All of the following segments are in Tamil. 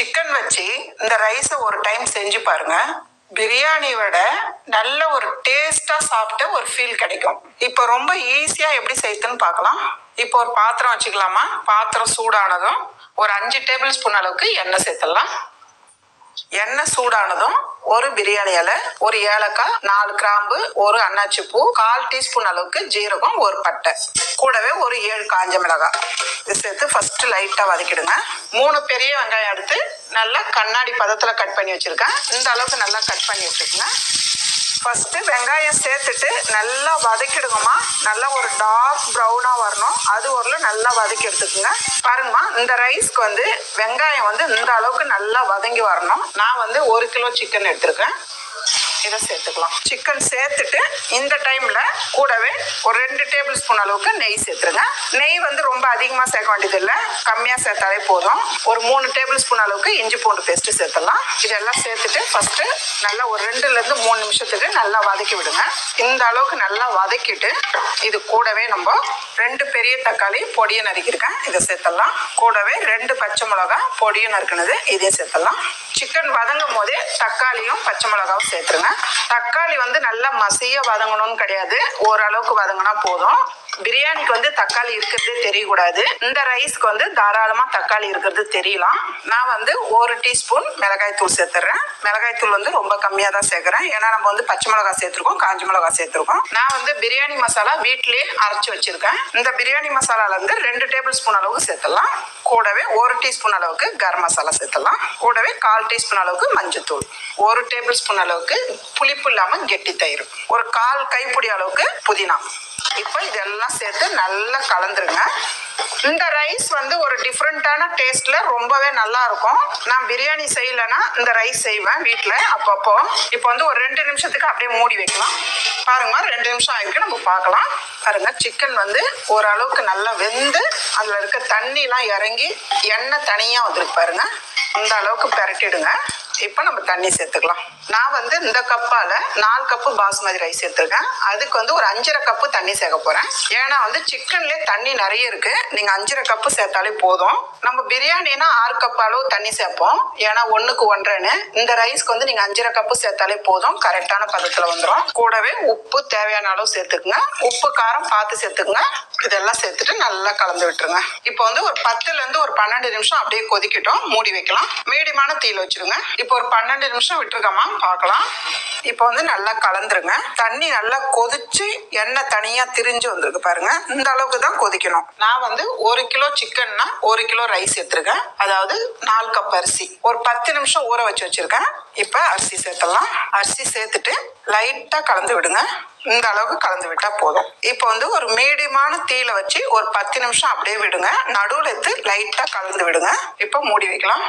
சிக்கன் வச்சு இந்த ரைஸை ஒரு டைம் செஞ்சு பாருங்க. பிரியாணி விட நல்ல ஒரு டேஸ்டா சாப்பிட்ட ஒரு ஃபீல் கிடைக்கும். இப்போ ரொம்ப ஈஸியா எப்படி செய்யுதுன்னு பார்க்கலாம். இப்போ ஒரு பாத்திரம் வச்சுக்கலாமா. பாத்திரம் சூடானதும் ஒரு 5 டேபிள் ஸ்பூன் அளவுக்கு எண்ணெய் சேர்த்துடலாம். எண்ணெய் சூடானதும் ஒரு பிரியாணி இலை, ஒரு ஏலக்காய், 4 கிராம்பு, ஒரு அன்னாச்சி பூ, 1/4 டீஸ்பூன் அளவுக்கு ஜீரகம், ஒரு பட்டை, கூடவே ஒரு 7 காஞ்ச மிளகாய் இது சேர்த்து ஃபர்ஸ்ட் லைட்டா வதக்கிடுங்க. 3 பெரிய வெங்காயம் எடுத்து நல்லா கண்ணாடி பதத்துல கட் பண்ணி வச்சிருக்கேன். இந்த அளவுக்கு நல்லா கட் பண்ணி வச்சுக்கோங்க. ஃபர்ஸ்ட் வெங்காயம் சேர்த்துட்டு நல்லா வதக்கிடுங்கம்மா. நல்லா ஒரு டார்க் ப்ரௌனா வரணும். அது ஒரு நல்லா வதக்கி எடுத்துக்கோங்க. பாருங்கம்மா, இந்த ரைஸ்க்கு வந்து வெங்காயம் வந்து இந்த அளவுக்கு நல்லா வதங்கி வரணும். நான் வந்து 1 கிலோ சிக்கன் எடுத்திருக்கேன். இதை சேர்த்துக்கலாம். சிக்கன் சேர்த்துட்டு இந்த டைம்ல கூடவே ஒரு 2 டேபிள் ஸ்பூன் அளவுக்கு நெய் சேர்த்துருங்க. நெய் வந்து ரொம்ப அதிகமா சேர்க்க வேண்டியது இல்லை, கம்மியா சேர்த்தாலே போதும். ஒரு 3 டேபிள் ஸ்பூன் அளவுக்கு இஞ்சி பூண்டு பேஸ்ட் சேர்த்துடலாம். இதெல்லாம் சேர்த்துட்டு ஃபர்ஸ்ட் நல்லா ஒரு 2ல இருந்து 3 நிமிஷத்துக்கு நல்லா வதக்கி விடுங்க. இந்த அளவுக்கு நல்லா வதக்கிட்டு இது கூடவே நம்ம 2 பெரிய தக்காளி பொடியை நறுக்கிருக்கேன், இதை சேர்த்துடலாம். கூடவே 2 பச்சை மிளகாய் பொடியை நறுக்கினது இதையும் சேர்த்துடலாம். சிக்கன் வதங்கும் போதே தக்காளியும் பச்சை மிளகாவும் சேர்த்துருங்க. தக்காளி வந்து நல்லா மசிய வதங்கணும்னு கிடையாது, ஓரளவுக்கு வதங்கினா போதும். பிரியாணிக்கு வந்து தக்காளி இருக்கிறது தெரியக்கூடாது. இந்த ரைஸ்க்கு வந்து தாராளமா தக்காளி இருக்கிறது தெரியலாம். நான் வந்து 1 டீஸ்பூன் மிளகாய் தூள் சேர்த்துறேன். மிளகாய் தூள் வந்து ரொம்ப கம்மியா தான் சேர்க்கிறேன், ஏன்னா நம்ம வந்து பச்சை மிளகாய் சேர்த்திருக்கோம், காஞ்ச மிளகாய் சேர்த்திருக்கோம். நான் வந்து பிரியாணி மசாலா வீட்டிலேயே அரைச்சு வச்சிருக்கேன். இந்த பிரியாணி மசாலால இருந்து 2 டேபிள் ஸ்பூன் அளவுக்கு சேர்த்துடலாம். கூடவே 1 டீஸ்பூன் அளவுக்கு கரம் மசாலா சேர்த்துடலாம். கூடவே 1/4 டீஸ்பூன் அளவுக்கு மஞ்சத்தூள், 1 டேபிள் ஸ்பூன் அளவுக்கு புளிப்பு இல்லாம கெட்டி தயிர், ஒரு 1/4 கைப்பிடி அளவுக்கு புதினா. இப்போ இதெல்லாம் சேர்த்து நல்லா கலந்துருங்க. இந்த ரைஸ் வந்து ஒரு டிஃப்ரெண்டான டேஸ்ட்ல ரொம்பவே நல்லா இருக்கும். நான் பிரியாணி செய்யலைன்னா இந்த ரைஸ் செய்வேன் வீட்டில் அப்பப்போ. இப்போ வந்து ஒரு 2 நிமிஷத்துக்கு அப்படியே மூடி வைக்கலாம். பாருங்கம்மா, 2 நிமிஷம் ஆயிருக்கு, நம்ம பார்க்கலாம். பாருங்க, சிக்கன் வந்து ஓரளவுக்கு நல்லா வெந்து அதுல இருக்க தண்ணிலாம் இறங்கி எண்ணெய் தனியா வந்துருக்கு பாருங்க. இந்த அளவுக்கு பெரட்டிடுங்க. இப்போ நம்ம தண்ணி சேர்த்துக்கலாம். நான் வந்து இந்த கப்பால 4 கப்பு பாஸ்மதி ரைஸ் எடுத்துருக்கேன். அதுக்கு வந்து ஒரு 5.5 கப்பு தண்ணி சேர்க்க போறேன். ஏன்னா வந்து சிக்கன்லேயே தண்ணி நிறைய இருக்கு, நீங்க 5.5 கப்பு சேர்த்தாலே போதும். நம்ம பிரியாணினா 6 கப் அளவு தண்ணி சேர்ப்போம், ஏன்னா 1க்கு 1.5. இந்த ரைஸ்க்கு வந்து நீங்க 5.5 கப்பு சேர்த்தாலே போதும், கரெக்டான பதத்துல வந்துடும். கூடவே உப்பு தேவையான அளவு சேர்த்துக்குங்க. உப்பு காரம் பார்த்து சேர்த்துக்குங்க. இதெல்லாம் சேர்த்துட்டு நல்லா கலந்து விட்டுருங்க. இப்போ வந்து ஒரு 10ல இருந்து ஒரு 12 நிமிஷம் அப்படியே கொதிக்கட்டும், மூடி வைக்கலாம். மீடியமான தீயில வச்சிருங்க. இப்போ ஒரு 12 நிமிஷம் விட்டுருக்கமா, பார்க்கலாம். இப்போ வந்து நல்லா கலந்துருங்க. தண்ணி நல்லா கொதிச்சு எண்ணெய் தனியா திரிஞ்சு வந்திருக்கு பாருங்க. இந்த அளவுக்கு தான் கொதிக்கணும். நான் வந்து 1 கிலோ சிக்கன்னா 1 கிலோ ரைஸ் எடுத்துருக்கேன், அதாவது 4 கப் அரிசி. ஒரு 10 நிமிஷம் ஊற வச்சு வச்சிருக்கேன். இப்போ அரிசி சேர்த்துடலாம். அரிசி சேர்த்துட்டு லைட்டா கலந்து விடுங்க. இந்த அளவுக்கு கலந்து விட்டா போதும். இப்போ வந்து ஒரு மீடியமான தீயில வச்சு ஒரு 10 நிமிஷம் அப்படியே விடுங்க. நடுவுல எடுத்து லைட்டா கலந்து விடுங்க. இப்போ மூடி வைக்கலாம்.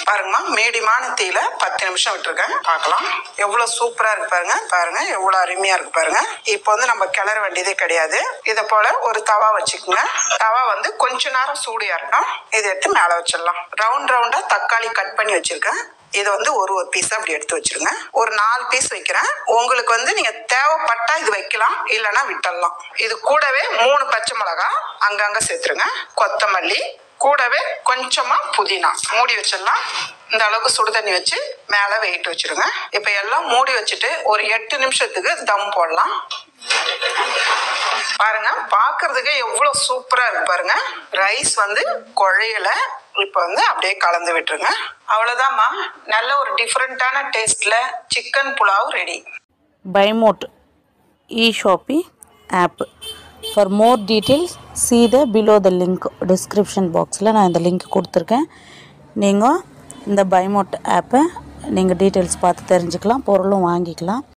பாருங்கம்மா, மீடியமான தீயில 10 நிமிஷம் விட்டுருக்கேன். பார்க்கலாம் எவ்வளவு சூப்பரா இருக்கு பாருங்க. பாருங்க எவ்வளவு அருமையா இருக்கு பாருங்க. இப்போ வந்து நம்ம கிளற வேண்டியதே கிடையாது. இதை போல ஒரு தவா வச்சுக்கோங்க. தவா வந்து கொஞ்ச நேரம் சூடியா இருக்கும். இதை எடுத்து மேல வச்சிடலாம். ரவுண்டா தக்காளி கட் பண்ணி வச்சிருக்கேன். இதை வந்து ஒரு பீஸ் அப்படி எடுத்து வச்சிருங்க. ஒரு 4 பீஸ் வைக்கிறேன். உங்களுக்கு வந்து நீங்க தேவைப்பட்டா இது வைக்கலாம், இல்லைன்னா விட்டுடலாம். இது கூடவே 3 பச்சை மிளகாய் அங்கங்க சேர்த்துருங்க. கொத்தமல்லி, கூடவே கொஞ்சமா புதினா. மூடி வச்சிடலாம். இந்த அளவுக்கு சுடு தண்ணி வச்சு மேல வெயிட் வச்சிருங்க. இப்ப எல்லாம் மூடி வச்சுட்டு ஒரு 8 நிமிஷத்துக்கு தம் போடலாம். பாருங்க, பாக்குறதுக்கு எவ்வளவு சூப்பரா இருக்கு பாருங்க. ரைஸ் வந்து குழையல. இப்போ வந்து அப்படியே கலந்து விட்டுருங்க. அவ்வளவுதான்மா, நல்ல ஒரு டிஃப்ரெண்டான டேஸ்ட்ல சிக்கன் புலாவ் ரெடி. பைமோட் e-shopping app. For more details, see the below the link. Description boxல நான் இந்த லிங்க் கொடுத்துருக்கேன். நீங்கள் இந்த பைமோட் ஆப்பை நீங்கள் டீட்டெயில்ஸ் பார்த்து தெரிஞ்சுக்கலாம், பொருளும் வாங்கிக்கலாம்.